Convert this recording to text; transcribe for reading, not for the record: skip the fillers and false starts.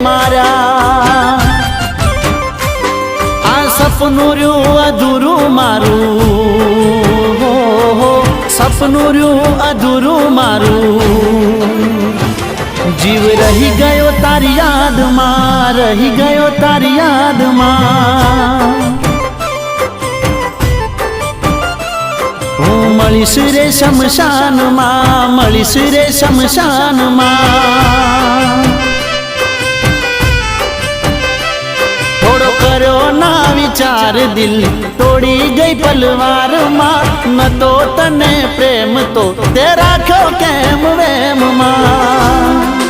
માર્યા આ સપનું રહ્યું અધૂરું મારું સપનું રહ્યું અધૂરું મારું જીવ રહી ગયો તારી યાદમાં રહી ગયો તારી યાદમાં હું મળીશ રે શમશાનમાં મળીશ રે શમશાનમાં થોડો કર્યો ના વિચાર દિલ તોડી ગઈ પલવારમાં ન તો તને પ્રેમ તો તે રાખ્યો કેમ વેમમાં